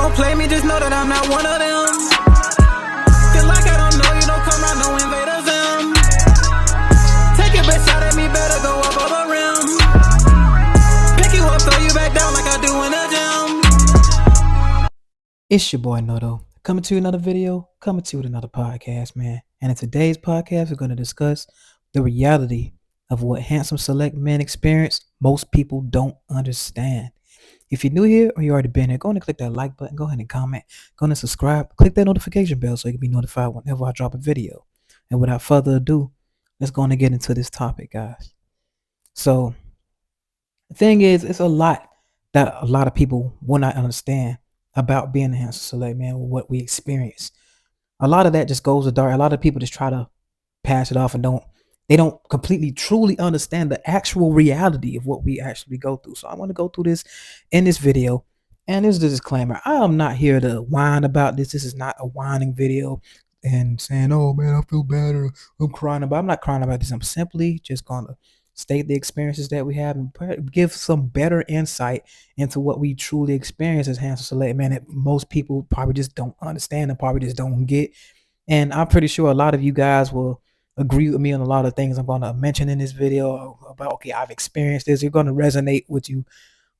don't play me, just know that I'm not one of them. Feel like I don't know you, don't come around, no invaders them. Take your best shot at me, better go above the rim. Pick you up, throw you back down like I do in the gym. It's your boy Noto, coming to you another video, coming to you with another podcast, man. And in today's podcast, we're going to discuss the reality of what handsome select men experience most people don't understand. If you're new here or you already been here, go ahead and click that like button, go ahead and comment, go ahead and subscribe, click that notification bell so you can be notified whenever I drop a video. And without further ado, let's go on and get into this topic, guys. So the thing is, it's a lot that a lot of people will not understand about being a handsome select man, what we experience. A lot of that just goes to dark. A lot of people just try to pass it off and they don't completely truly understand the actual reality of what we actually go through. So I want to go through this in this video. And this is a disclaimer. I am not here to whine about this. This is not a whining video and saying, oh man, I feel bad or I'm crying about. I'm not crying about this. I'm simply just gonna state the experiences that we have and give some better insight into what we truly experience as handsome select man that most people probably just don't understand and probably just don't get. And I'm pretty sure a lot of you guys will agree with me on a lot of things I'm going to mention in this video about, okay, I've experienced this. You're going to resonate with you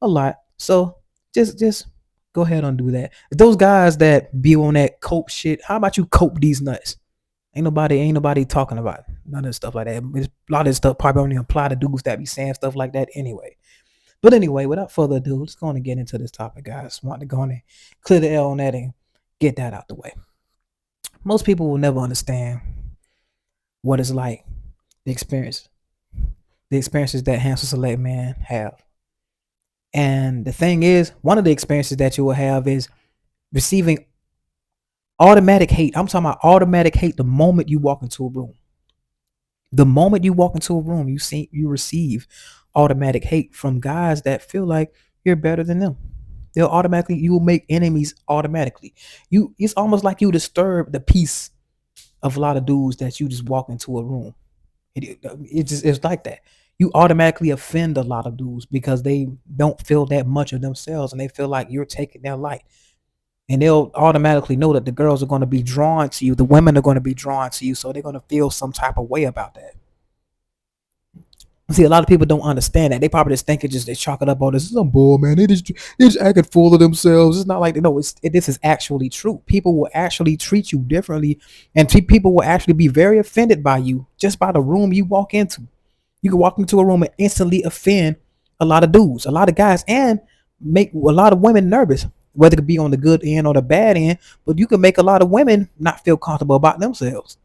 a lot. So just go ahead and do that. Those guys that be on that cope shit, how about you cope these nuts? Ain't nobody talking about it. None of this stuff like that. A lot of this stuff probably only apply to dudes that be saying stuff like that anyway. But anyway, without further ado, let's go on and get into this topic, guys. Want to go on and clear the L on that and get that out the way. Most people will never understand what it's like, the experiences that handsome select men have. And the thing is, one of the experiences that you will have is receiving automatic hate. I'm talking about automatic hate the moment you walk into a room. The moment you walk into a room, you receive automatic hate from guys that feel like you're better than them. You will make enemies automatically. It's almost like you disturb the peace of a lot of dudes that you just walk into a room. It's like that. You automatically offend a lot of dudes because they don't feel that much of themselves and they feel like you're taking their light. And they'll automatically know that the girls are going to be drawn to you. The women are going to be drawn to you. So they're going to feel some type of way about that. See, a lot of people don't understand that. They probably just think they chalk it up. Oh, this is some bull, man. They just acting full of themselves. It's not like this is actually true. People will actually treat you differently, and people will actually be very offended by you just by the room you walk into. You can walk into a room and instantly offend a lot of dudes, a lot of guys, and make a lot of women nervous, whether it could be on the good end or the bad end. But you can make a lot of women not feel comfortable about themselves.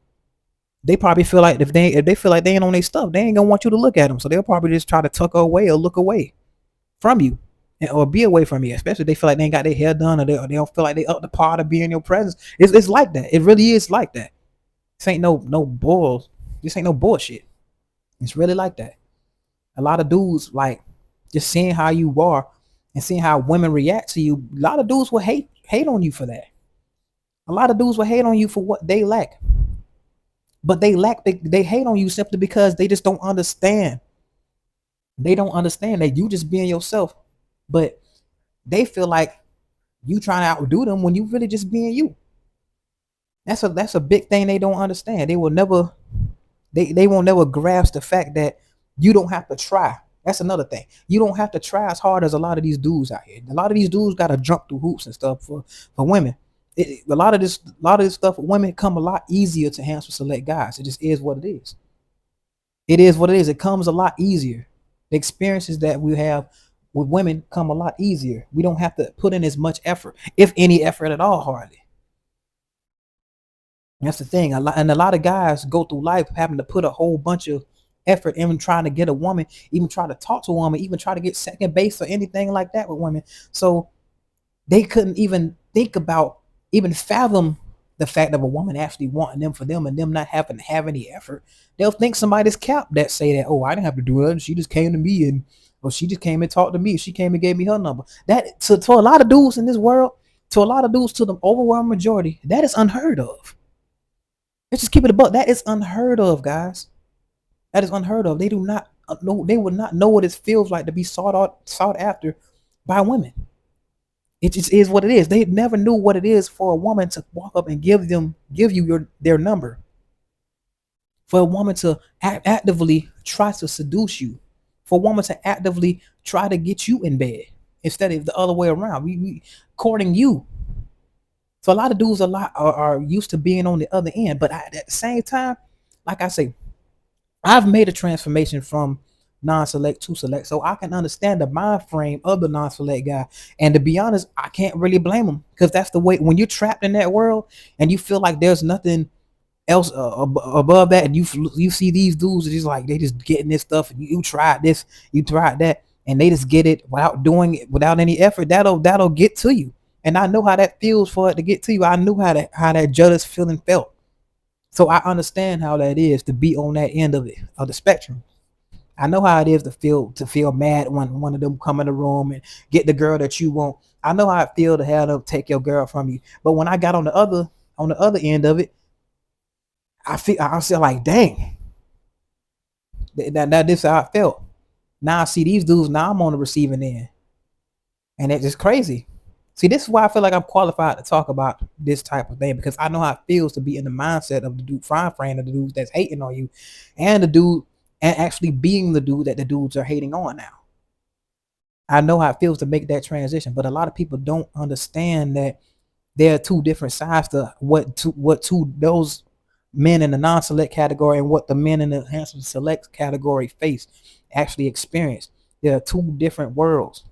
They probably feel like if they feel like they ain't on their stuff, they ain't gonna want you to look at them. So they'll probably just try to tuck away or look away from you, or be away from you. Especially if they feel like they ain't got their hair done, or they don't feel like they up the par to be in your presence. It's like that. It really is like that. This ain't no balls. This ain't no bullshit. It's really like that. A lot of dudes like just seeing how you are and seeing how women react to you. A lot of dudes will hate on you for that. A lot of dudes will hate on you for what they lack. But they hate on you simply because they just don't understand. They don't understand that you just being yourself, but they feel like you trying to outdo them when you really just being you. That's a big thing they don't understand. They won't never grasp the fact that you don't have to try. That's another thing. You don't have to try as hard as a lot of these dudes out here. A lot of these dudes got to jump through hoops and stuff for women. A lot of this stuff with women come a lot easier to handsome select guys. It just is what it is. It is what it is. It comes a lot easier. The experiences that we have with women come a lot easier. We don't have to put in as much effort, if any effort at all, hardly. That's the thing. A lot of guys go through life having to put a whole bunch of effort in trying to get a woman, even try to talk to a woman, even try to get second base or anything like that with women. So they couldn't even think about, even fathom the fact of a woman actually wanting them for them and them not having to have any effort. They'll think somebody's cap that say that, oh, I didn't have to do nothing. She just came to me or she just came and talked to me. She came and gave me her number. That to a lot of dudes in this world, to the overwhelming majority, that is unheard of. Let's just keep it a buck. That is unheard of, guys. That is unheard of. They do not know. They would not know what it feels like to be sought after by women. It just is what it is. They never knew what it is for a woman to walk up and give you their number. For a woman to actively try to seduce you. For a woman to actively try to get you in bed instead of the other way around. We courting you. So a lot of dudes are used to being on the other end, but at the same time, like I say, I've made a transformation from non-select to select, so I can understand the mind frame of the non-select guy. And to be honest, I can't really blame him because that's the way. When you're trapped in that world and you feel like there's nothing else above that, and you see these dudes are just like they just getting this stuff, and you tried this, you tried that, and they just get it without doing it, without any effort. That'll get to you. And I know how that feels for it to get to you. I knew how that jealous feeling felt. So I understand how that is to be on that end of it, of the spectrum. I know how it is to feel mad when one of them come in the room and get the girl that you want. I know how it feel to have them take your girl from you. But when I got on the other end of it, I feel like, dang, that this is how I felt. Now I see these dudes. Now I'm on the receiving end, and it's just crazy. See, this is why I feel like I'm qualified to talk about this type of thing, because I know how it feels to be in the mindset of the dude frying frame of the dudes that's hating on you, and the dude, and actually being the dude that the dudes are hating on now. I know how it feels to make that transition, but a lot of people don't understand that there are two different sides to what two those men in the non-select category and what the men in the handsome select category face, actually experience. There are two different worlds.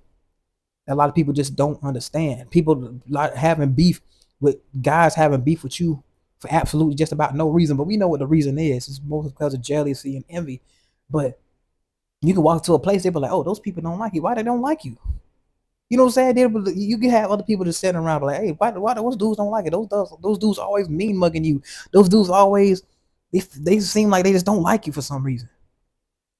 A lot of people just don't understand. People like having beef with guys having beef with you for absolutely just about no reason, but we know what the reason is. It's mostly because of jealousy and envy. But you can walk to a place, they be like, "Oh, those people don't like you. Why they don't like you?" You know what I'm saying? You can have other people just sitting around like, "Hey, why those dudes don't like it? Those dudes always mean mugging you. Those dudes always they seem like they just don't like you for some reason."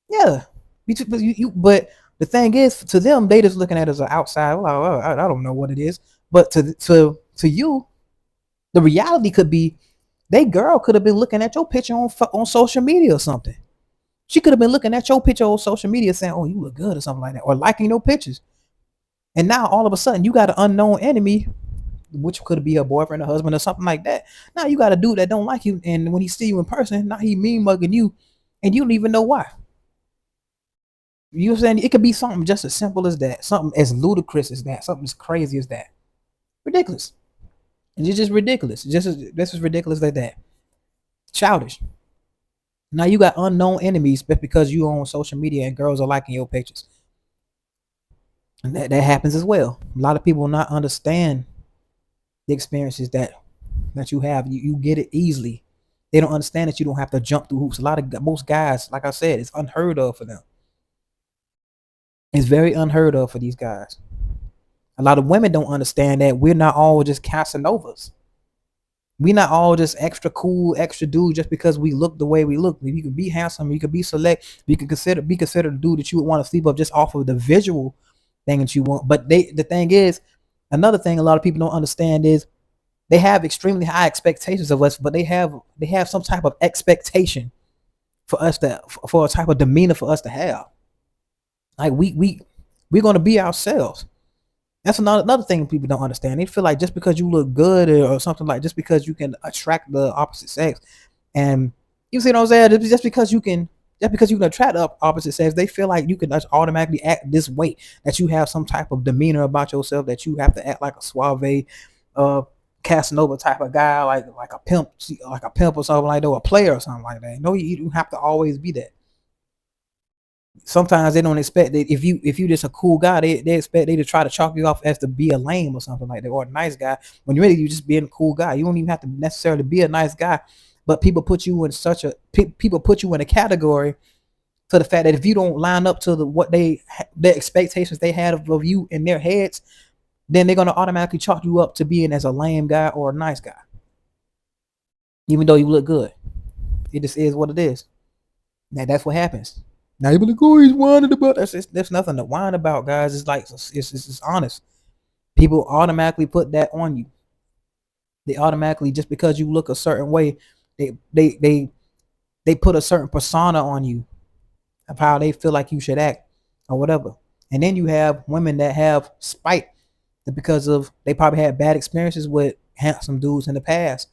Yeah, but the thing is, to them, they just looking at it as an outside. Like, oh, I don't know what it is, but to you, the reality could be, they girl could have been looking at your picture on social media or something. She could have been looking at your picture on social media saying, "Oh, you look good" or something like that, or liking your pictures. And now all of a sudden, you got an unknown enemy, which could be a boyfriend, a husband, or something like that. Now you got a dude that don't like you, and when he see you in person, now he mean mugging you, and you don't even know why. You know what I'm saying? It could be something just as simple as that, something as ludicrous as that, something as crazy as that. Ridiculous. And it's just ridiculous. Just as ridiculous as that. Childish. Now you got unknown enemies just because you on social media and girls are liking your pictures. And that happens as well. A lot of people will not understand the experiences that you have. You get it easily. They don't understand that you don't have to jump through hoops. Most guys, like I said, it's unheard of for them. It's very unheard of for these guys. A lot of women don't understand that we're not all just Casanovas. We not all just extra cool, extra dude just because we look the way we look. You can be handsome, you can be select, you can be considered a dude that you would want to sleep up just off of the visual thing that you want. But the thing is, another thing a lot of people don't understand is they have extremely high expectations of us, but they have some type of expectation for us for a type of demeanor for us to have. Like we're gonna be ourselves. That's another thing people don't understand. They feel like just because you look good, or something, like just because you can attract the opposite sex, and you see what I'm saying, just because you can attract the opposite sex, they feel like you can just automatically act this way. That you have some type of demeanor about yourself. That you have to act like a suave, uh, Casanova type of guy, like a pimp or something like that, or a player or something like that. No, you don't have to always be that. Sometimes they don't expect that if you just a cool guy, they expect they to try to chalk you off as to be a lame or something like that, or a nice guy, when really you just being a cool guy. You don't even have to necessarily be a nice guy, but people put you in a category to the fact that if you don't line up to the expectations they had of you in their heads, then they're gonna automatically chalk you up to being as a lame guy or a nice guy, even though you look good. It just is what it is. Now that's what happens. Now you be like, "Oh, he's whining about." There's nothing to whine about, guys. It's like it's honest. People automatically put that on you. They automatically, just because you look a certain way, they put a certain persona on you of how they feel like you should act or whatever. And then you have women that have spite because of they probably had bad experiences with handsome dudes in the past.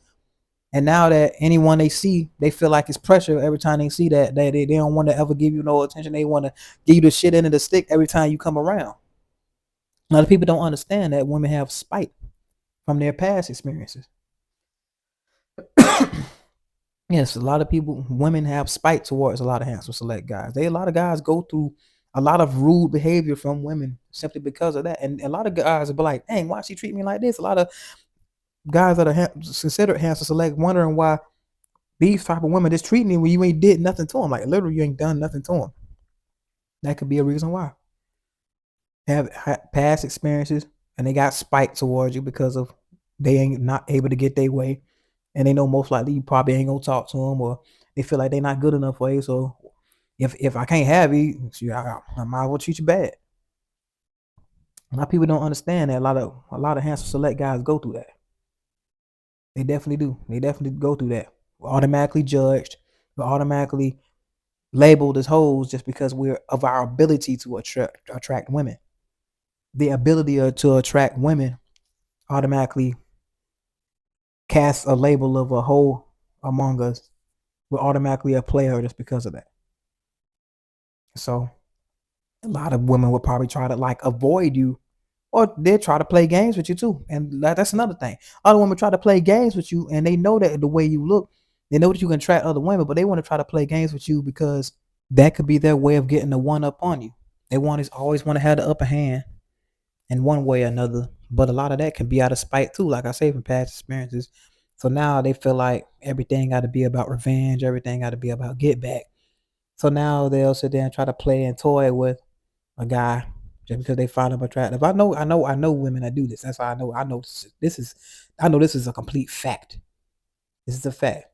And now that anyone they see, they feel like it's pressure every time they see that they don't want to ever give you no attention. They want to give you the shit end of the stick every time you come around. A lot of people don't understand that women have spite from their past experiences. Yes, a lot of people, women have spite towards a lot of handsome select guys. A lot of guys go through a lot of rude behavior from women simply because of that. And a lot of guys will be like, dang, why she treat me like this? A lot of guys that are considered handsome select wondering why these type of women just treating you when you ain't did nothing to them. Like literally you ain't done nothing to them. That could be a reason why. Have past experiences and they got spite towards you because of they ain't not able to get their way. And they know most likely you probably ain't gonna talk to them, or they feel like they're not good enough for you. So if I can't have you, I might as well treat you bad. A lot of people don't understand that a lot of handsome select guys go through that. They definitely do. They definitely go through that. We're automatically judged. We're automatically labeled as hoes just because we're of our ability to attract women. The ability to attract women automatically casts a label of a hoe among us. We're automatically a player just because of that. So a lot of women would probably try to like avoid you, or they'll try to play games with you too. And that's another thing. Other women try to play games with you, and they know that the way you look, they know that you can attract other women, but they want to try to play games with you because that could be their way of getting the one up on you. They always want to have the upper hand in one way or another. But a lot of that can be out of spite too, like I say, from past experiences. So now they feel like everything got to be about revenge, everything got to be about get back. So now they'll sit there and try to play and toy with a guy just because they find him attractive. I know women that do this. That's how I know this is a complete fact. This is a fact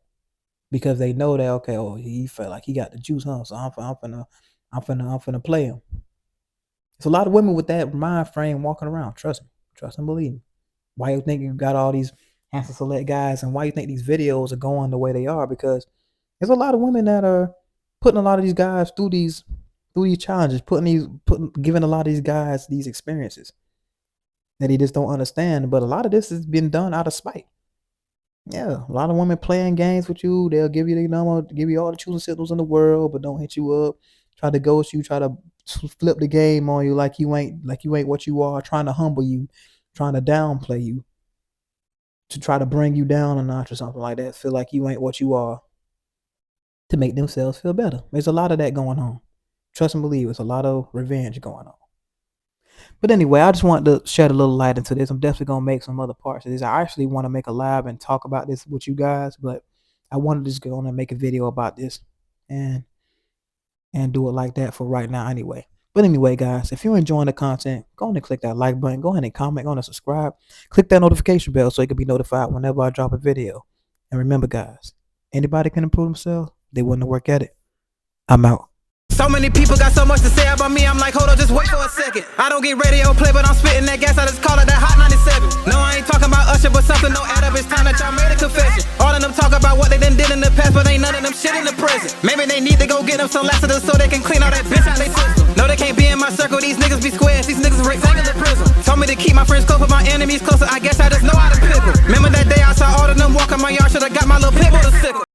because they know that okay, oh, he felt like he got the juice, huh? So I'm finna play him. There's a lot of women with that mind frame walking around. Trust me, trust and believe me. Why you think you got all these handsome select guys, and why you think these videos are going the way they are? Because there's a lot of women that are putting a lot of these guys through these challenges, giving a lot of these guys these experiences that they just don't understand. But a lot of this has been done out of spite. Yeah, a lot of women playing games with you. They'll give you their number, give you all the choosing signals in the world, but don't hit you up. Try to ghost you, try to flip the game on you like you ain't what you are, trying to humble you, trying to downplay you, to try to bring you down a notch or something like that. Feel like you ain't what you are, to make themselves feel better. There's a lot of that going on. Trust and believe, it's a lot of revenge going on. But anyway, I just want to shed a little light into this. I'm definitely going to make some other parts of this. I actually want to make a live and talk about this with you guys, but I wanted to just go on and make a video about this and do it like that for right now anyway. But anyway, guys, if you're enjoying the content, go ahead and click that like button. Go ahead and comment, go ahead and subscribe. Click that notification bell so you can be notified whenever I drop a video. And remember, guys, anybody can improve themselves. They want to work at it. I'm out. So many people got so much to say about me, I'm like, hold on, just wait for a second. I don't get radio play, but I'm spitting that gas, I just call it that Hot 97. No, I ain't talking about Usher, but something don't add up, it's time that y'all made a confession. All of them talk about what they done did in the past, but ain't none of them shit in the present. Maybe they need to go get them some laxatives so they can clean all that bitch out they system. No, they can't be in my circle, these niggas be squares, these niggas rectangular prism. Told me to keep my friends close, but my enemies closer, I guess I just know how to pick them. Remember that day I saw all of them walking my yard, should've got my little pit with a sickle.